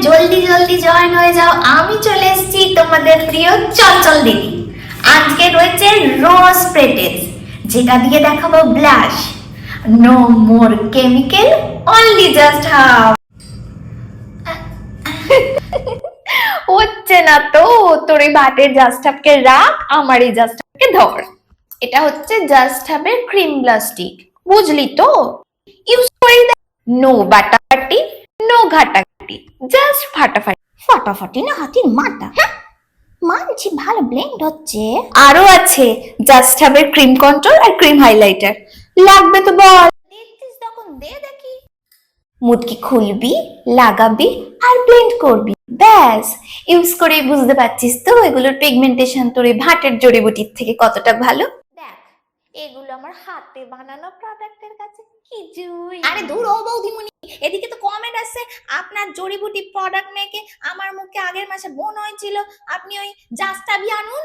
জলদি জলদি জয়েন হয়ে যাও, আমি চলে এসেছি তোমাদের প্রিয় চঞ্চল দিদি। আজকে রয়েছে রোজ প্রেটেস, যেটা দিয়ে দেখাবো blush. No more chemical, only just half. হচ্ছে না তো, তোর এই বাটের জাস্ট হাফকে রাখ, আমার এই জাস্ট হাফকে ধর। এটা হচ্ছে জাস্ট হাফের ক্রিম ব্লাশ স্টিক, বুঝলি তো? ইউজ করে দেখ। নো বাটাবাটি, নো ঘাটাঘাটি, জাস্ট ফাটাফাটি। ফটাফটি না হাতির মাথা। মানছি ভালো ব্লেন্ড হচ্ছে। আরো আছে জাস্ট হাবের ক্রিম কন্ট্রোল আর ক্রিম হাইলাইটার। লাগবে তো বল। দেখছিস তখন দে দেখি। মুটকি খুলবি, লাগাবি আর ব্লেন্ড করবি, ব্যাস। ইউজ করে বুঝতে পারছিস তো এগুলোর পিগমেন্টেশন তোর এই ভাটের জড়িবুটির থেকে কতটা ভালো। দেখ, এগুলো আমার হাতে বানানো প্রোডাক্টের কাছে কিছুই। আরে দূর ও বৌদিমণি, এদিকে তো কমেন্ট আসছে আপনার জড়িবুটি প্রোডাক্ট মেখে আমার মুখে আগের মাসে বোন হয়েছিল, আপনি ওই জাস্টাবি আনুন।